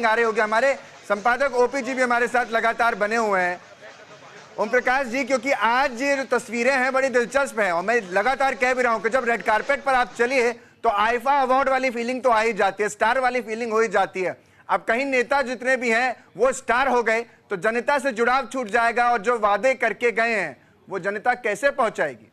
आ रहे होंगे। हमारे संपादक ओपी जी भी हमारे साथ लगातार बने हुए हैं। ओम प्रकाश जी, क्योंकि आज ये जो तस्वीरें हैं बड़ी दिलचस्प हैं और मैं लगातार कह भी रहा हूं कि जब रेड कारपेट पर आप चलिए तो आईफा अवार्ड वाली फीलिंग तो आ ही जाती है, स्टार वाली फीलिंग हो ही जाती है। अब कहीं नेता जितने भी हैं वो स्टार हो गए तो जनता से जुड़ाव छूट जाएगा और जो वादे करके गए हैं वो जनता कैसे पहुंचाएगी?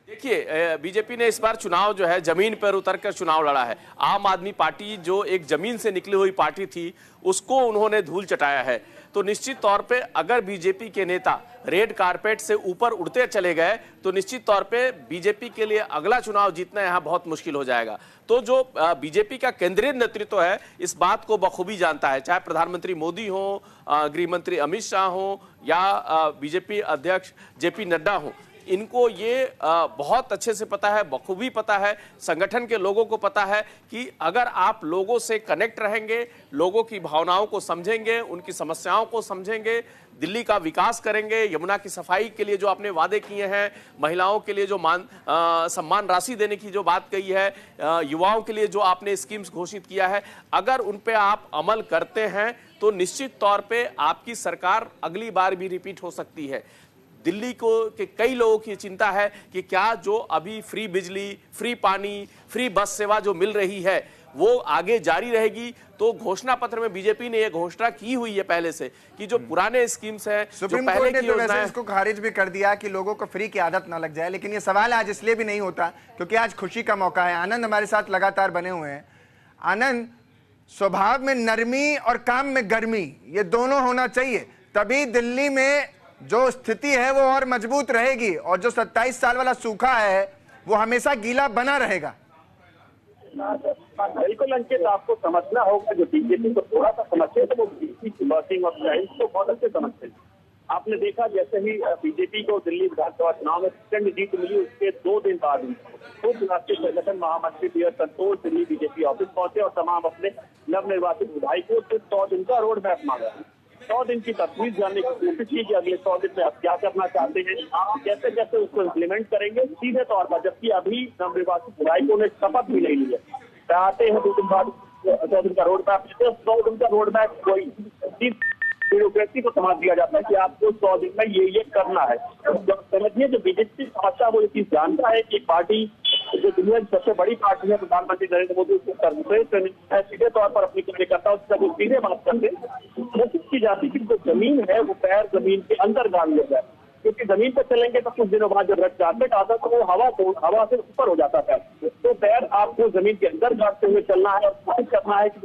देखिए, बीजेपी ने इस बार चुनाव जो है जमीन पर उतरकर चुनाव लड़ा है। आम आदमी पार्टी जो एक जमीन से निकली हुई पार्टी थी उसको उन्होंने धूल चटाया है। तो निश्चित तौर पे अगर बीजेपी के नेता रेड कारपेट से ऊपर उड़ते चले गए तो निश्चित तौर पे बीजेपी के लिए अगला चुनाव जीतना यहाँ बहुत मुश्किल हो जाएगा। तो जो बीजेपी का केंद्रीय नेतृत्व है इस बात को बखूबी जानता है, चाहे प्रधानमंत्री मोदी हो, गृह मंत्री अमित शाह हो या बीजेपी अध्यक्ष जेपी नड्डा हो, इनको ये बहुत अच्छे से पता है, बखूबी पता है, संगठन के लोगों को पता है कि अगर आप लोगों से कनेक्ट रहेंगे, लोगों की भावनाओं को समझेंगे, उनकी समस्याओं को समझेंगे, दिल्ली का विकास करेंगे, यमुना की सफाई के लिए जो आपने वादे किए हैं, महिलाओं के लिए जो सम्मान राशि देने की जो बात कही है, युवाओं के लिए जो आपने स्कीम्स घोषित किया है, अगर उन पे आप अमल करते हैं तो निश्चित तौर पे आपकी सरकार अगली बार भी रिपीट हो सकती है। दिल्ली को के कई लोगों की चिंता है कि क्या जो अभी फ्री बिजली, फ्री पानी, फ्री बस सेवा जो मिल रही है वो आगे जारी रहेगी। तो घोषणा पत्र में बीजेपी ने यह घोषणा की हुई है पहले से कि जो पुराने स्कीम्स हैं, सुप्रीम कोर्ट ने तो वैसे इसको खारिज भी कर दिया कि लोगों को फ्री की आदत ना लग जाए। लेकिन ये सवाल आज इसलिए भी नहीं होता क्योंकि आज खुशी का मौका है। आनंद हमारे साथ लगातार बने हुए हैं। आनंद, स्वभाव में नरमी और काम में गर्मी ये दोनों होना चाहिए, तभी दिल्ली में जो स्थिति है वो और मजबूत रहेगी और जो 27 साल वाला सूखा है वो हमेशा गीला बना रहेगा। बिल्कुल अंकित, आपको समझना होगा, जो बीजेपी को थोड़ा सा समझते तो वो बीजेपी की वर्किंग और स्टाइल को बहुत अच्छे समझते हैं। आपने देखा जैसे ही बीजेपी को दिल्ली विधानसभा चुनाव में प्रचंड जीत मिली उसके 2 दिन बाद उप राष्ट्रीय संगठन महामंत्री पी एस संतोष दिल्ली बीजेपी ऑफिस पहुंचे और तमाम अपने नवनिर्वाचित विधायकों से 100 दिन का रोड मैप मांगा। 100 दिन की तस्वीर जानने की कोशिश की कि अगले 100 दिन में आप क्या करना चाहते हैं, कैसे कैसे उसको इम्प्लीमेंट करेंगे सीधे तौर पर, जबकि अभी नवनिर्वाचित विधायकों ने शपथ भी नहीं ली है। चाहते हैं 2 दिन बाद 100 दिन का रोड मैप, 100 दिन का रोड मैप कोई ब्यूरोक्रेसी को समझ दिया जाता है कि आपको 100 दिन में ये करना है। जब समझिए जो बीजेपी समझता है वो ये चीज जानता है कि पार्टी जो दुनिया की सबसे बड़ी पार्टी है, प्रधानमंत्री नरेंद्र मोदी उसको सर्वश्रेष्ठ सीधे तौर पर अपनी कार्यकर्ताओं से वो सीधे बात करते कोशिश की जाती है कि जो जमीन है वो पैर जमीन के अंदर गाड़ लिया जाए, क्योंकि जमीन पर चलेंगे तो कुछ दिनों बाद जब रेड कारपेट आता तो वो हवा से ऊपर हो जाता है। तो पैर आपको जमीन के अंदर गाड़ते हुए चलना है और कोशिश करना है कि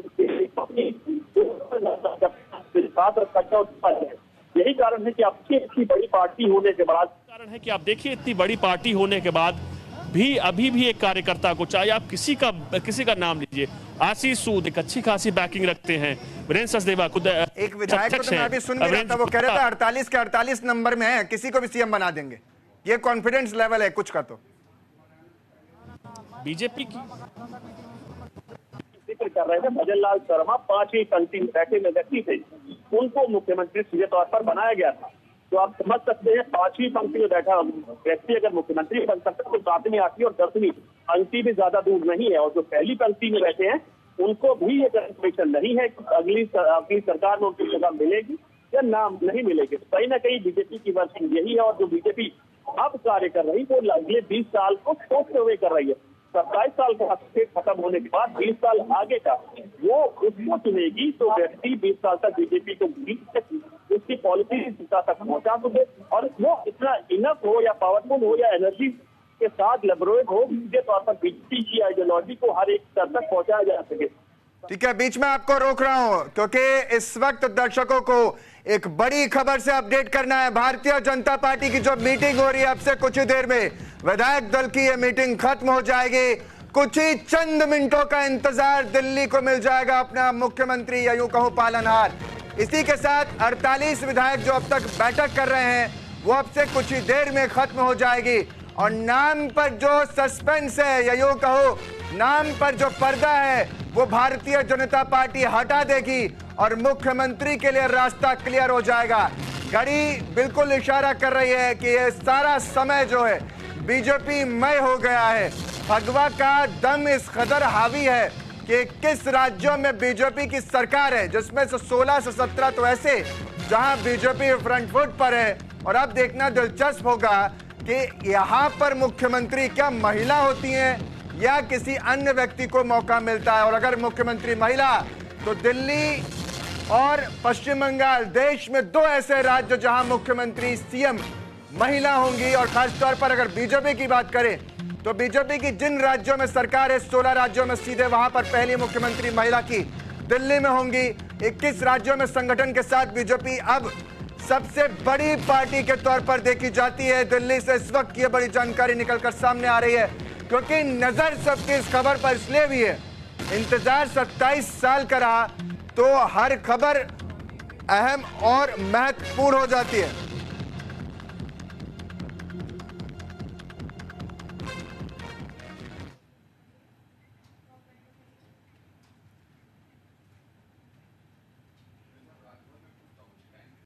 यही कारण है कि आपकी इतनी बड़ी पार्टी होने इतनी बड़ी पार्टी होने के बाद भी अभी भी एक कार्यकर्ता को, चाहे आप किसी का नाम लीजिए, आशीष सूद एक अच्छी खासी बैकिंग रखते हैं, वीरेंद्र सचदेवा खुद एक विधायक को तो मैं अभी सुन भी रहा था, वो कह रहा था 48 के 48 नंबर में है, किसी को भी सीएम बना देंगे। ये कॉन्फिडेंस लेवल है कुछ का। तो बीजेपी की जिक्र कर रहे थे भजन लाल शर्मा 5वीं पंक्ति में बैठे हुए व्यक्ति थे, उनको मुख्यमंत्री सीधे तौर पर बनाया गया था। तो आप समझ सकते हैं 5वीं पंक्ति में बैठा व्यक्ति अगर मुख्यमंत्री बन सकता है तो 7वीं 8वीं और 10वीं पंक्ति भी ज्यादा दूर नहीं है। और जो पहली पंक्ति में बैठे हैं उनको भी ये कंफर्मेशन नहीं है कि अगली सरकार में उनकी जगह मिलेगी या नाम नहीं मिलेगी। तो कहीं ना कहीं बीजेपी की वर्किंग यही है और जो बीजेपी अब कार्य कर रही है वो अगले 20 साल को सोचते हुए कर रही है। 27 साल का खत्म होने के बाद 20 साल आगे का वो उसको चुनेगी तो व्यक्ति 20 साल तक बीजेपी को उसकी पॉलिसी जनता तक पहुंचा सके और वो इतना इनफ हो या पावरफुल हो या एनर्जी के साथ लेबरेज हो सीधे तौर पर बीजेपी की आइडियोलॉजी को हर एक स्तर तक पहुंचाया जा सके। ठीक है, बीच में आपको रोक रहा हूं क्योंकि इस वक्त दर्शकों को एक बड़ी खबर से अपडेट करना है। भारतीय जनता पार्टी की जो मीटिंग हो रही है अब से कुछ ही देर में विधायक दल की यह मीटिंग खत्म हो जाएगी। कुछ ही चंद मिनटों का इंतजार, दिल्ली को मिल जाएगा अपना मुख्यमंत्री या यूं कहूं पालनहार। इसी के साथ 48 विधायक जो अब तक बैठक कर रहे हैं वो अब से कुछ ही देर में खत्म हो जाएगी और नाम पर जो सस्पेंस है या यूं कहो नाम पर जो पर्दा है वो भारतीय जनता पार्टी हटा देगी और मुख्यमंत्री के लिए रास्ता क्लियर हो जाएगा। घड़ी बिल्कुल इशारा कर रही है कि ये सारा समय जो है बीजेपी मय हो गया है। भगवा का दम इस कदर हावी है कि किस राज्यों में बीजेपी की सरकार है, जिसमें से 16 से 17 तो ऐसे जहां बीजेपी फ्रंट फुट पर है। और अब देखना दिलचस्प होगा कि यहां पर मुख्यमंत्री क्या महिला होती हैं या किसी अन्य व्यक्ति को मौका मिलता है। और अगर मुख्यमंत्री महिला, तो दिल्ली और पश्चिम बंगाल देश में 2 ऐसे राज्य जहां मुख्यमंत्री सीएम महिला होंगी। और खासतौर पर अगर बीजेपी की बात करें तो बीजेपी की जिन राज्यों में सरकार है, 16 राज्यों में सीधे वहां पर पहली मुख्यमंत्री महिला की दिल्ली में होंगी। 21 राज्यों में संगठन के साथ बीजेपी अब सबसे बड़ी पार्टी के तौर पर देखी जाती है। दिल्ली से इस वक्त ये बड़ी जानकारी निकलकर सामने आ रही है, क्योंकि नजर सबकी इस खबर पर इसलिए भी है, इंतजार 27 साल का रहा तो हर खबर अहम और महत्वपूर्ण हो जाती है।